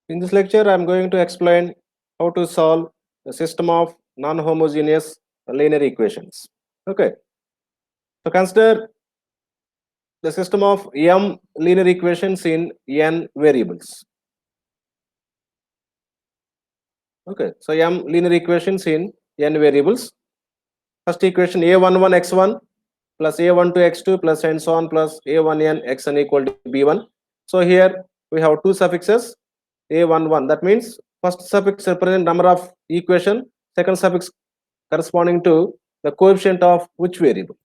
In this lecture, I am going to explain how to solve the system of non-homogeneous linear equations. Okay, so consider the system of m linear equations in n variables. Okay, so m linear equations in n variables. First equation a11 x1 plus a12 x2 plus and so on plus a1n xn equal to b1. So here we have two suffixes a11. That means first suffix represents number of equation, second suffix corresponding to the coefficient of which variable.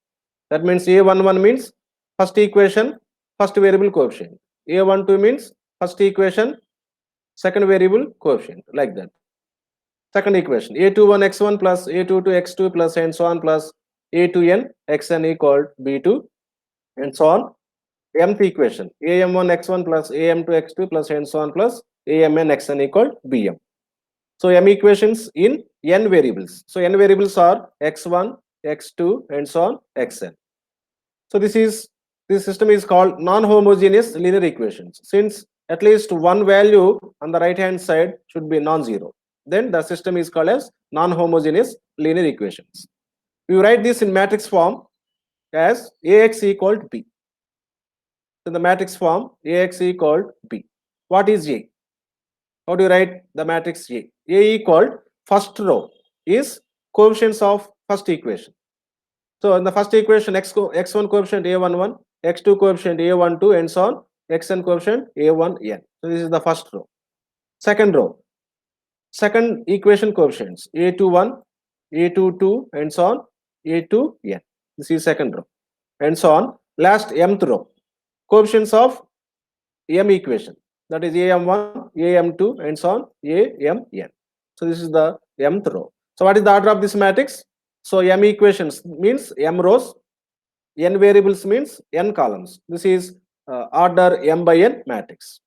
That means a11 means first equation, first variable coefficient. A12 means first equation, second variable coefficient, like that. Second equation a21 x1 plus a22 x2 plus and so on plus a2n xn equal b2 and so on. Mth equation am1 x1 plus am2 x2 plus and so on plus amn xn equal bm. So m equations in n variables. So n variables are x1, x2 and so on xn. So this system is called non-homogeneous linear equations. Since at least one value on the right hand side should be non-zero, then the system is called as non-homogeneous linear equations. We write this in matrix form as ax equal to b. In the matrix form ax equal to b. What is a? How do you write the matrix a? A equal first row is coefficients of first equation. So in the first equation, x1 coefficient a11, x2 coefficient a12, and so on, xn coefficient a1n. So this is the first row. Second row, second equation coefficients a21, a22, and so on, a2n. This is second row, and so on. Last mth row, coefficients of m equation, that is am1, am2, and so on, amn. So this is the mth row. So what is the order of this matrix? So m equations means m rows, n variables means n columns. This is order m by n matrix.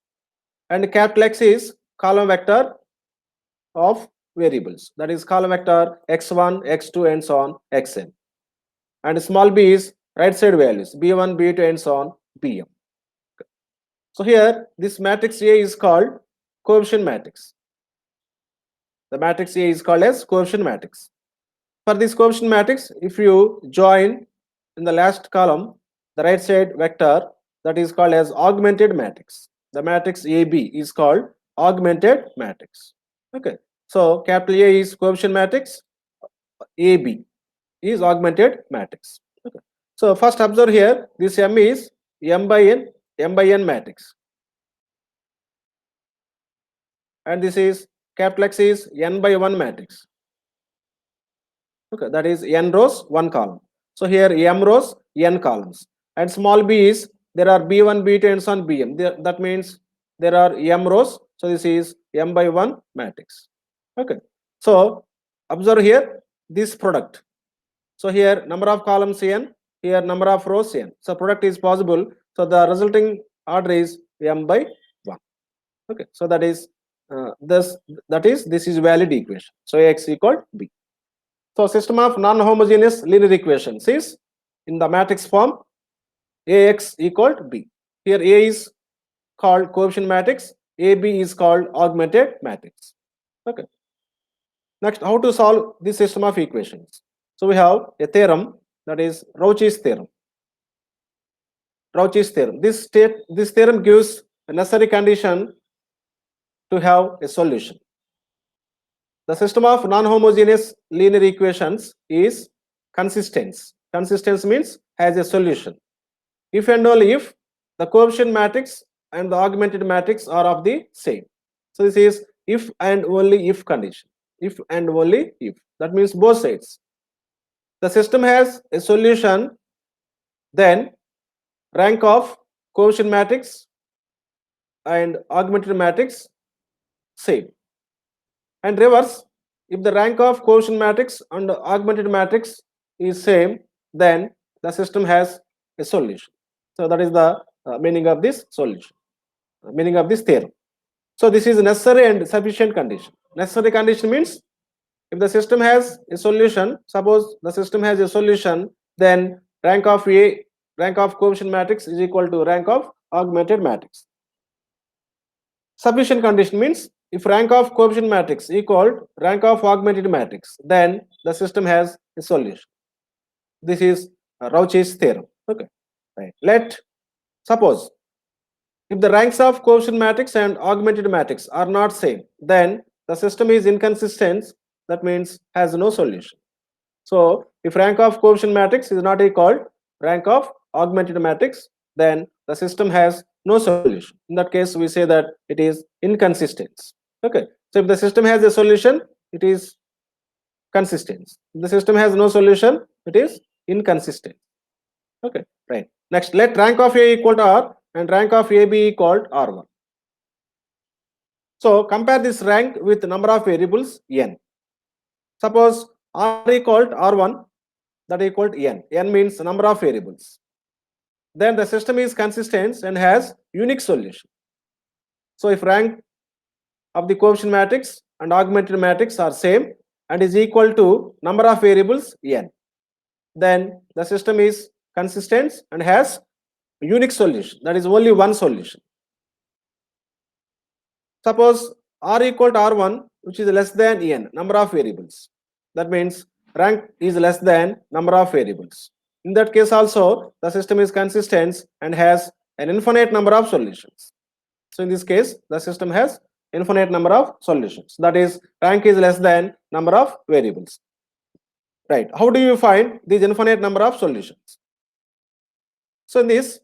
And capital X is column vector of variables. That is column vector x1, x2, and so on, xn. And small b is right side values b1, b2, and so on, bm. So here this matrix A is called coefficient matrix. The matrix A is called as coefficient matrix. For this coefficient matrix, if you join in the last column the right side vector, that is called as augmented matrix. The matrix AB is called augmented matrix. Okay, so capital A is coefficient matrix, AB is augmented matrix. Okay, so first observe here, this M is m by n matrix, and this is capital X is n by 1 matrix. Okay, that is n rows, 1 column. So here m rows, n columns, and small b is there are b1, b2, and so on, bm. That means there are m rows. So this is m by 1 matrix. Okay, so observe here this product. So here number of columns n, here number of rows n. So product is possible. So the resulting order is m by 1. Okay, so that is this is valid equation. So Ax equal b. So system of non-homogeneous linear equations is in the matrix form Ax equal to b. Here A is called coefficient matrix, AB is called augmented matrix. Okay. Next, how to solve this system of equations? So we have a theorem, that is Cauchy's theorem. Cauchy's theorem. This theorem gives a necessary condition to have a solution. The system of non-homogeneous linear equations is consistent. Consistent means has a solution if and only if the coefficient matrix and the augmented matrix are of the same. So this is if and only if condition. If and only if. That means both sides. The system has a solution, then rank of coefficient matrix and augmented matrix same. And reverse, if the rank of coefficient matrix and augmented matrix is same, then the system has a solution. So that is the meaning of this solution, meaning of this theorem. So this is necessary and sufficient condition. Necessary condition means if the system has a solution, suppose the system has a solution, then rank of coefficient matrix is equal to rank of augmented matrix. Sufficient condition means if rank of coefficient matrix equal rank of augmented matrix, then the system has a solution. This is Rauch's theorem. Okay, right. Let suppose if the ranks of coefficient matrix and augmented matrix are not same, then the system is inconsistent. That means has no solution. So if rank of coefficient matrix is not equal rank of augmented matrix, then the system has no solution. In that case, we say that it is inconsistent. Okay. So if the system has a solution, it is consistent. If the system has no solution, it is inconsistent. Okay. Right. Next, let rank of A equal to R and rank of AB equal to R1. So compare this rank with number of variables n. Suppose R equal to R1, that equal to n. N means number of variables. Then the system is consistent and has unique solution. So if rank of the coefficient matrix and augmented matrix are same and is equal to number of variables n, then the system is consistent and has unique solution. That is only one solution. Suppose R equal to R1, which is less than n, number of variables. That means rank is less than number of variables. In that case also, the system is consistent and has an infinite number of solutions. So in this case, the system has infinite number of solutions. That is, rank is less than number of variables. Right. How do you find these infinite number of solutions? So in this,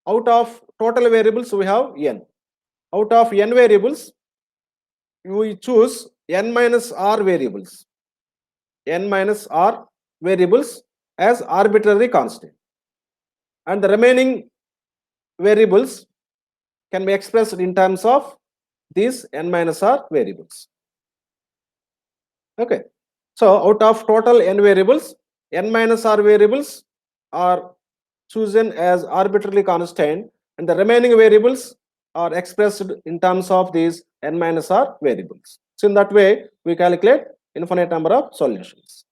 out of total variables, we have n. Out of n variables, we choose n minus r variables. N minus r variables as arbitrary constant. And the remaining variables can be expressed in terms of these n minus r variables. Okay. So out of total n variables, n minus r variables are chosen as arbitrarily constant, and the remaining variables are expressed in terms of these n minus r variables. So in that way, we calculate infinite number of solutions.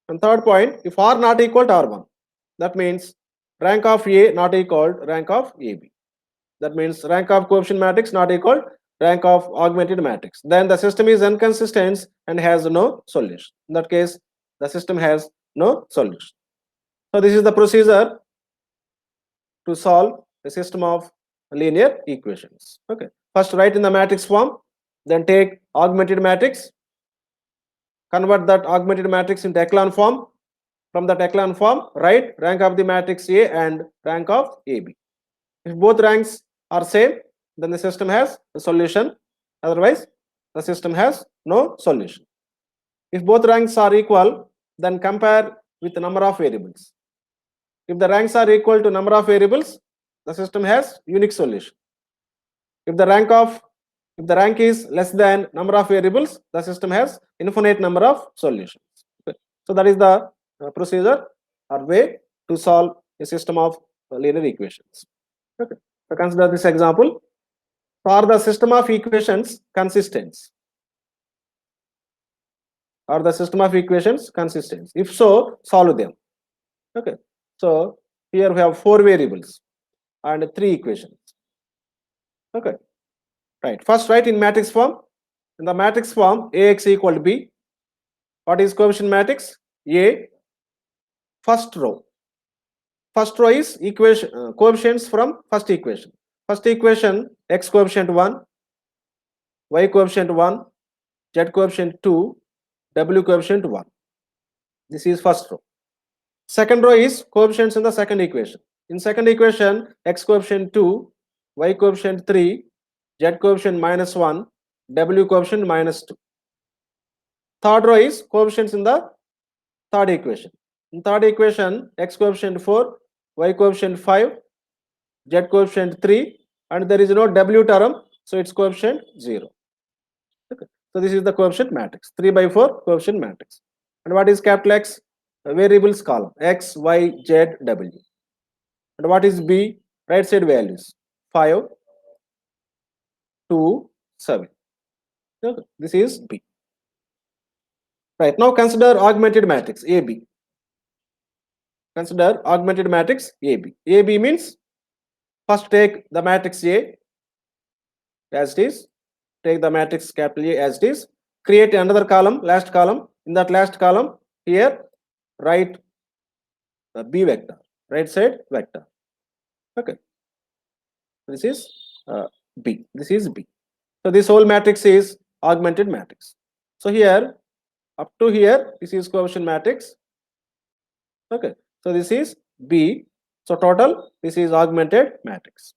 And third point, if R not equal to R1, that means rank of A not equal to rank of AB. That means rank of coefficient matrix not equal to rank of augmented matrix. Then the system is inconsistent and has no solution. In that case, the system has no solution. So this is the procedure to solve a system of linear equations. Okay. First write in the matrix form, then take augmented matrix, convert that augmented matrix into echelon form. From that echelon form, write rank of the matrix A and rank of AB. If both ranks are same, then the system has a solution. Otherwise, the system has no solution. If both ranks are equal, then compare with the number of variables. If the ranks are equal to number of variables, the system has unique solution. If the rank is less than number of variables, the system has infinite number of solutions. Okay. So that is the procedure or way to solve a system of linear equations. Okay. So consider this example. Are the system of equations consistent? Are the system of equations consistent? If so, solve them. Okay. So here we have 4 variables and 3 equations. Okay. Right. First write in matrix form. In the matrix form, Ax equal to B. What is coefficient matrix? A. First row. First row is equation coefficients from first equation. First equation, x coefficient 1, y coefficient 1, z coefficient 2, w coefficient 1. This is first row. Second row is coefficients in the second equation. In second equation, x coefficient 2, y coefficient 3, z coefficient -1, w coefficient -2. Third row is coefficients in the third equation. In third equation, x coefficient 4, y coefficient 5, z coefficient 3, and there is no w term, so its coefficient 0. Okay. So this is the coefficient matrix, 3 by 4 coefficient matrix. And what is capital X? Variables column, x, y, z, w. And what is B? Right side values, 5, 2, 7. Okay. This is B. Right, now consider augmented matrix, AB. Consider augmented matrix AB. AB means first take the matrix A, as it is. Take the matrix capital A as it is. Create another column, last column. In that last column, here write the B vector, right side vector. Okay, this is B. This is B. So this whole matrix is augmented matrix. So here up to here, this is coefficient matrix. Okay, so this is B. So total, this is augmented matrix.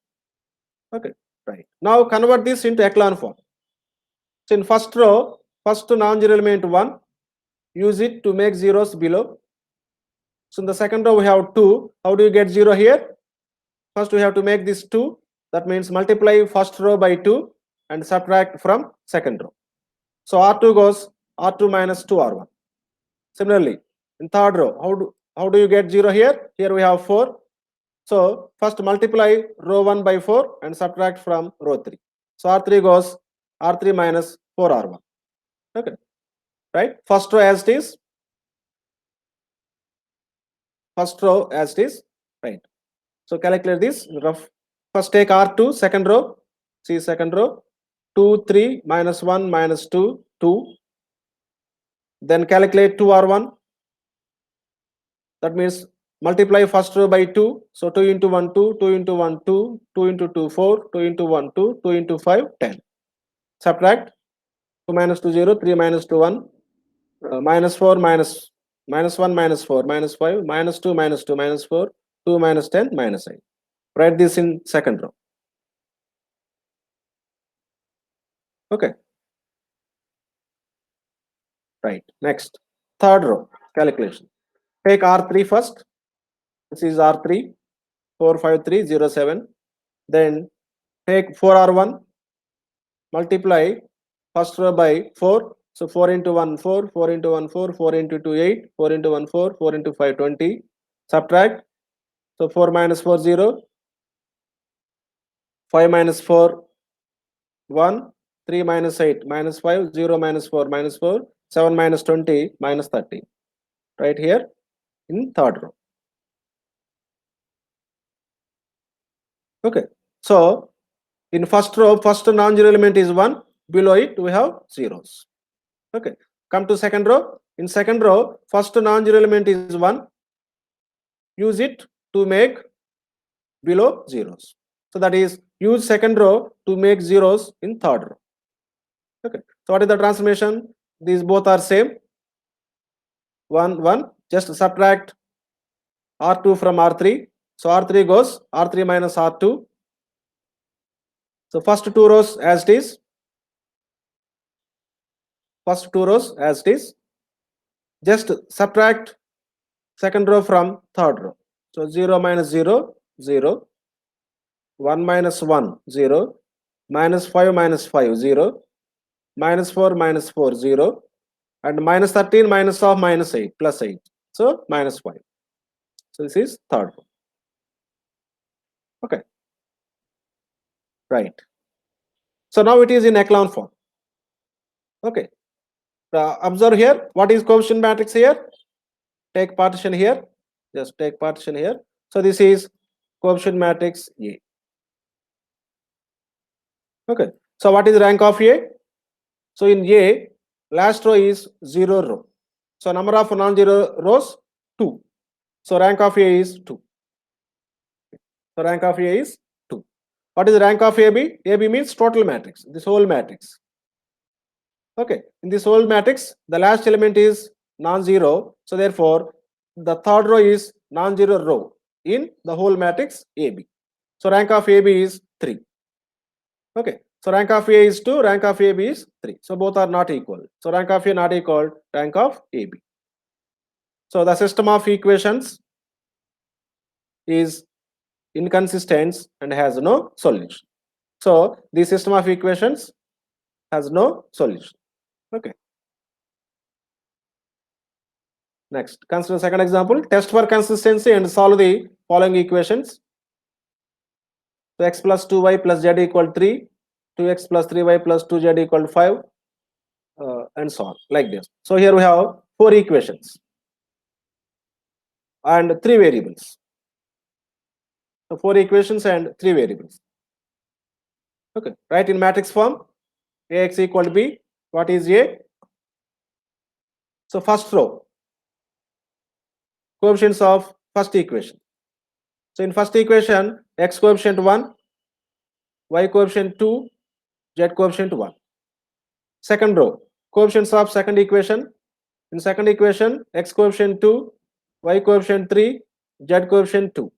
Okay, right. Now convert this into echelon form. So in first row, first non-zero element 1, use it to make zeros below. So in the second row we have 2. How do you get 0 here? First we have to make this 2. That means multiply first row by 2 and subtract from second row. So R2 goes R2 minus 2R1. Similarly, in third row, how do you get 0 here? Here we have 4. So first multiply row 1 by 4 and subtract from row 3. So R3 goes R3 minus 4R1. Okay, right? First row as it is. First row as it is, right? So calculate this rough. First take R2, second row. See second row. 2, 3, minus 1, minus 2, 2. Then calculate 2R1. That means multiply first row by 2. So 2 into 1, 2, 2 into 1, 2, 2 into 2, 4, 2 into 1, 2, 2 into 5, 10. Subtract 2 minus 2, 0, 3 minus 2, 1, minus 4, minus 1, minus 4, minus 5, minus 2, minus 2, minus 4, 2 minus 10, minus 8. Write this in second row. Okay. Right. Next, third row calculation. Take R3 first. This is R3, 45307. Then take 4R1, multiply first row by 4. So 4 into 1, 4, 4 into 1, 4, 4 into 2, 8, 4 into 1, 4, 4 into 5, 20. Subtract. So 4 minus 4, 0. 5 minus 4, 1. 3 minus 8, minus 5, 0 minus 4, minus 4. 7 minus 20, minus 30. Right here in third row. Okay. So in first row, first non-zero element is 1. Below it, we have zeros. Okay. Come to second row. In second row, first non-zero element is 1. Use it to make below zeros. So that is, use second row to make zeros in third row. Okay. So what is the transformation? These both are same. 1, 1. Just subtract R2 from R3. So R3 goes R3 minus R2. So first two rows as it is. First two rows as it is. Just subtract second row from third row. So 0 minus 0, 0. 1 minus 1, 0. Minus 5 minus 5, 0. Minus 4 minus 4, 0. And minus 13 minus of minus 8 plus 8. So minus 5. So this is third row. Okay. Right. So now it is in echelon form. Okay. Observe here. What is coefficient matrix here? Take partition here. Just take partition here. So this is coefficient matrix A. Okay. So what is rank of A? So in A, last row is 0 row. So number of non-zero rows 2. So rank of A is 2. So rank of A is 2. What is the rank of AB? AB means total matrix, this whole matrix. Okay, in this whole matrix, the last element is non-zero. So therefore, the third row is non-zero row in the whole matrix AB. So rank of AB is 3. Okay, so rank of A is 2, rank of AB is 3. So both are not equal. So rank of A not equal rank of AB. So the system of equations is inconsistent and has no solution. So the system of equations has no solution. Okay. Next, consider second example. Test for consistency and solve the following equations. So x plus 2y plus z equal 3, 2x plus 3y plus 2z equal 5, and so on, like this. So here we have 4 equations and 3 variables. So 4 equations and 3 variables. Okay, write in matrix form. Ax equal to b. What is A? So first row, coefficients of first equation. So in first equation, x coefficient 1, y coefficient 2, z coefficient 1. Second row, coefficients of second equation. In second equation, x coefficient 2, y coefficient 3, z coefficient 2.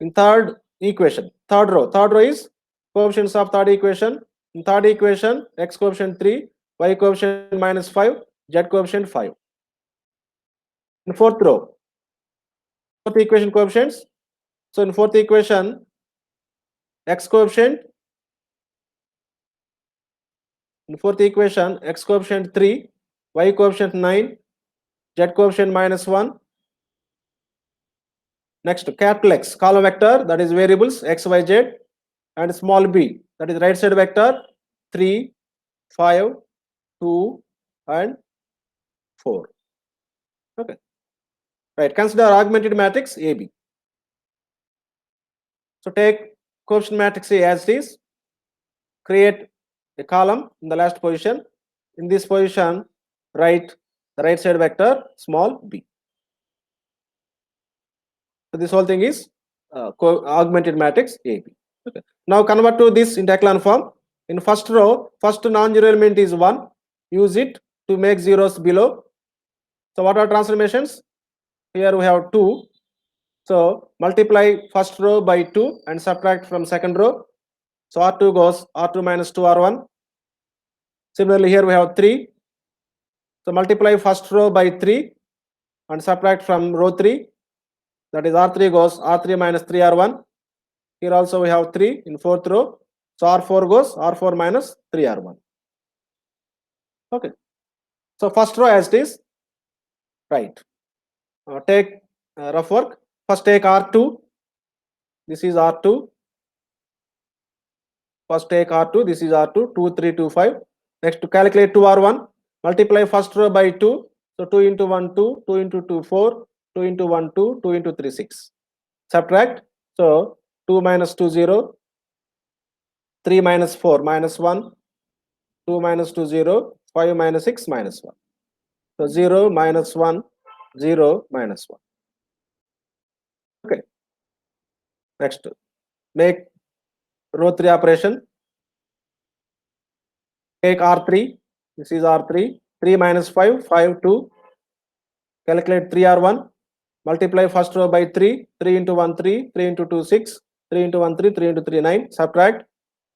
In third equation, third row is coefficients of third equation. In third equation, x coefficient 3, y coefficient minus 5, z coefficient 5. In fourth row, fourth equation coefficients. So in fourth equation, x coefficient, in fourth equation, x coefficient 3, y coefficient 9, z coefficient minus 1. Next, capital X, column vector, that is variables x, y, z, and small b, that is right side vector 3, 5, 2, and 4. Okay. Right. Consider augmented matrix AB. So take coefficient matrix A as it is. Create a column in the last position. In this position, write the right side vector small b. So this whole thing is augmented matrix AB. Okay. Now convert to this into echelon form. In first row, first non-zero element is 1. Use it to make zeros below. So what are transformations? Here we have 2. So multiply first row by 2 and subtract from second row. So R2 goes R2 minus 2R1. Similarly, here we have 3. So multiply first row by 3 and subtract from row 3. That is R3 goes R3 minus 3R1. Here also we have 3 in fourth row. So R4 goes R4 minus 3R1. Okay. So first row as it is. Right. Take rough work. First take R2. This is R2. First take R2. This is R2. 2, 3, 2, 5. Next to calculate 2R1. Multiply first row by 2. So 2 into 1, 2. 2 into 2, 4. 2 into 1, 2. 2 into 3, 6. Subtract. So 2 minus 2, 0. 3 minus 4, minus 1. 2 minus 2, 0. 5 minus 6, minus 1. So 0, minus 1, 0, minus 1. Okay. Next. Make row 3 operation. Take R3. This is R3. 3 minus 5, 5, 2. Calculate 3R1. Multiply first row by 3. 3 into 1, 3. 3 into 2, 6. 3 into 1, 3. 3 into 3, 9. Subtract.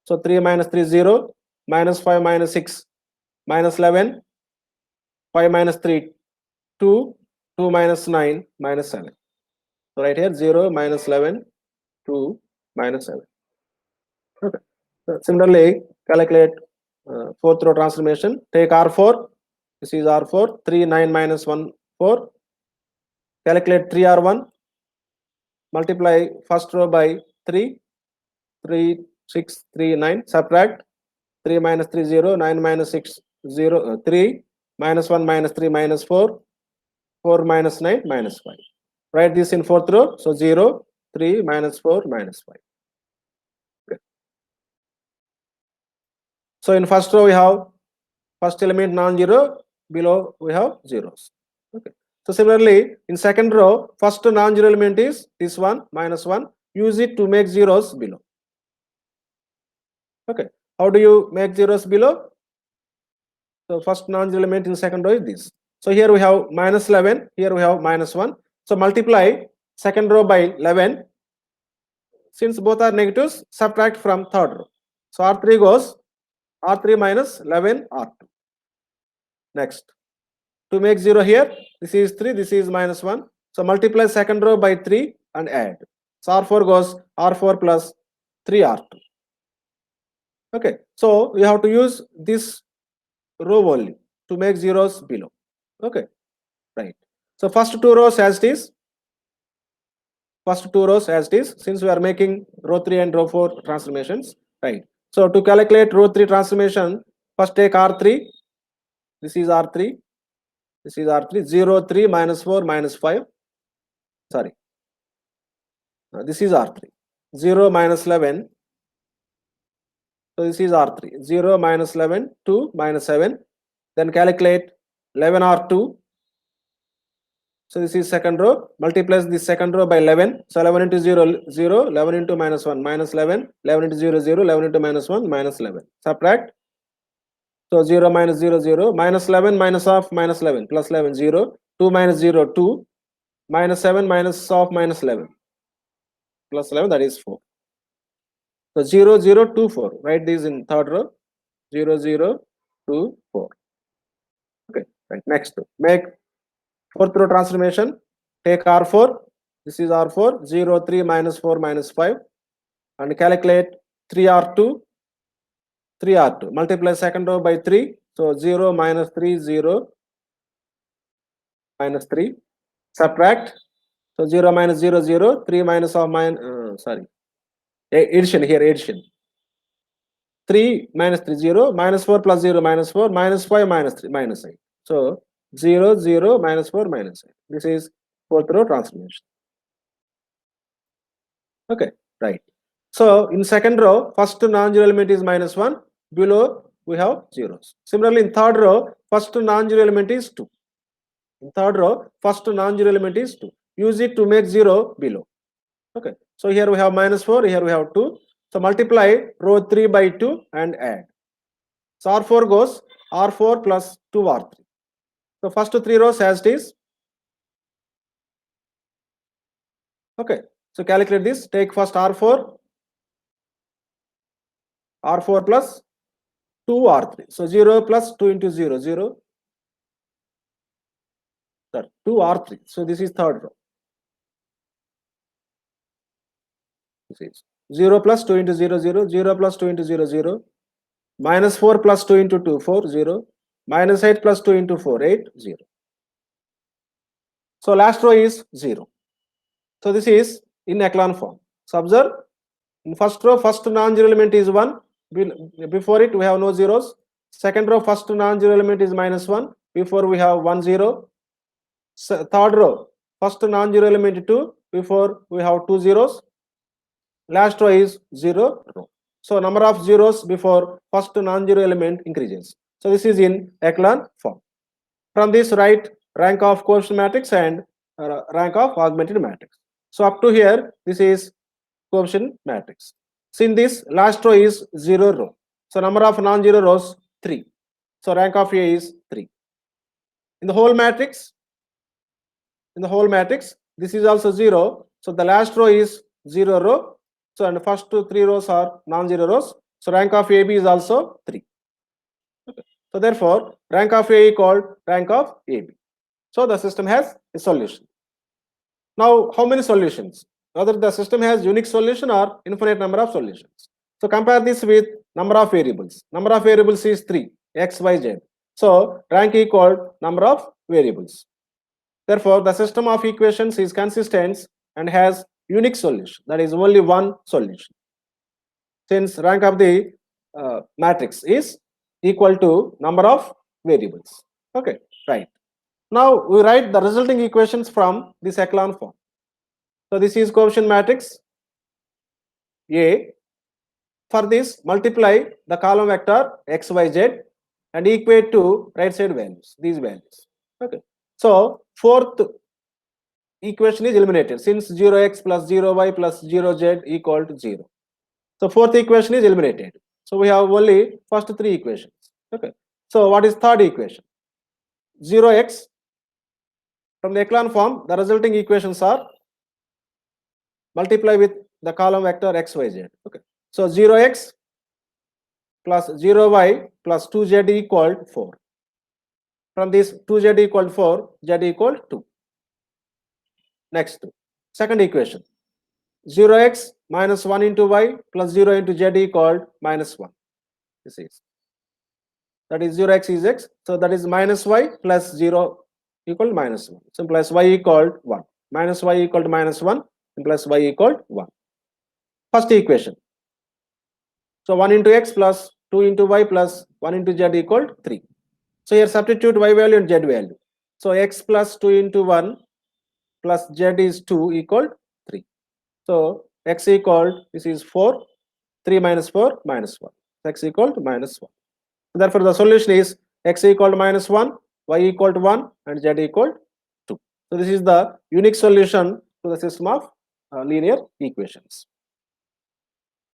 So 3 minus 3, 0. Minus 5 minus 6, minus 11. 5 minus 3, 2. 2 minus 9, minus 7. So right here 0, minus 11, 2, minus 7. Okay. So similarly, calculate fourth row transformation. Take R4. This is R4. 3, 9 minus 1, 4. Calculate 3R1. Multiply first row by 3. 3, 6, 3, 9. Subtract. 3 minus 3, 0. 9 minus 6, 0. 3. Minus 1 minus 3 minus 4. 4 minus 9 minus 5. Write this in fourth row. So 0, 3, minus 4, minus 5. Okay. So in first row we have first element non-zero, below we have zeros. Okay. So similarly, in second row, first non-zero element is this one, minus 1. Use it to make zeros below. Okay. How do you make zeros below? So first non-zero element in second row is this. So here we have minus 11, here we have minus 1. So multiply second row by 11. Since both are negatives, subtract from third row. So R3 goes R3 minus 11 R2. Next. To make 0 here, this is 3, this is minus 1. So multiply second row by 3 and add. So R4 goes R4 plus 3R2. Okay. So we have to use this row only to make zeros below. Okay. Right. So first two rows as it is. First two rows as it is, since we are making row 3 and row 4 transformations. Right. So to calculate row 3 transformation, first take R3. This is R3. This is R3. 0, 3, minus 4, minus 5. Sorry. This is R3. 0, minus 11. So this is R3. 0 minus 11, 2 minus 7. Then calculate 11 R2. So this is second row. Multiplies this second row by 11. So 11 into 0, 0. 11 into minus 1, minus 11. 11 into 0, 0. 11 into minus 1, minus 11. Subtract. So 0 minus 0, 0. Minus 11 minus of minus 11. Plus 11, 0. 2 minus 0, 2. Minus 7 minus of minus 11. Plus 11, that is 4. So 0, 0, 2, 4. Write these in third row. 0, 0, 2, 4. Okay, right. Next, make fourth row transformation. Take R4. This is R4. 0, 3 minus 4 minus 5. And calculate 3R2. 3R2. Multiply second row by 3. So 0 minus 3, 0 minus 3. Subtract. So 0 minus 0, 0. 3 minus of addition here, addition. 3 minus 3, 0. Minus 4 plus 0, minus 4. Minus 5, minus 3, minus 8. So 0, 0, minus 4, minus 8. This is fourth row transformation. Okay, right. So in second row, first non-zero element is minus 1. Below we have zeros. Similarly, in third row, first non-zero element is 2. In third row, first non-zero element is 2. Use it to make 0 below. Okay. So here we have minus 4. Here we have 2. So multiply row 3 by 2 and add. So R4 goes R4 plus 2 R3. So first 3 rows as it is. Okay. So calculate this. Take first R4. R4 plus 2 R3. So 0 plus 2 into 0, 0. 2 R3. So this is third row. This is 0 plus 2 into 0, 0. 0 plus 2 into 0, 0. Minus 4 plus 2 into 2, 4, 0. Minus 8 plus 2 into 4, 8, 0. So last row is 0. So this is in echelon form. So observe, in first row, first non-zero element is 1. Before it, we have no zeros. Second row, first non-zero element is minus 1. Before we have 1, 0. Third row, first non-zero element 2. Before we have 2 zeros. Last row is 0 row. So number of zeros before first non-zero element increases. So this is in echelon form. From this, write rank of coefficient matrix and rank of augmented matrix. So up to here, this is coefficient matrix. So in this, last row is 0 row. So number of non-zero rows 3. So rank of A is 3. In the whole matrix, this is also 0. So the last row is 0 row. So and the first 3 rows are non-zero rows. So rank of AB is also 3. Okay. So therefore, rank of A equal rank of AB. So the system has a solution. Now, how many solutions? Whether the system has unique solution or infinite number of solutions. So compare this with number of variables. Number of variables is 3, x, y, z. So rank equal number of variables. Therefore, the system of equations is consistent and has unique solution. That is only one solution. Since rank of the matrix is equal to number of variables. Okay, right. Now we write the resulting equations from this echelon form. So this is coefficient matrix A. For this, multiply the column vector x, y, z and equate to right side values, these values. Okay. So fourth equation is eliminated since 0x plus 0y plus 0z equal to 0. So fourth equation is eliminated. So we have only first 3 equations. Okay. So what is third equation? 0x. From the echelon form, the resulting equations are multiply with the column vector x, y, z. Okay. So 0x plus 0y plus 2z equal 4. From this 2z equal 4, z equal 2. Next, second equation. 0x minus 1 into y plus 0 into z equal minus 1. This is. That is 0x is x. So that is minus y plus 0 equal minus 1. So plus y equal 1. Minus y equal to minus 1 plus y equal 1. First equation. So 1 into x plus 2 into y plus 1 into z equal 3. So here substitute y value and z value. So x plus 2 into 1 plus z is 2 equal 3. So x equal, this is 4. 3 minus 4 minus 1. x equal to minus 1. Therefore, the solution is x equal to minus 1, y equal to 1, and z equal to 2. So, this is the unique solution to the system of linear equations.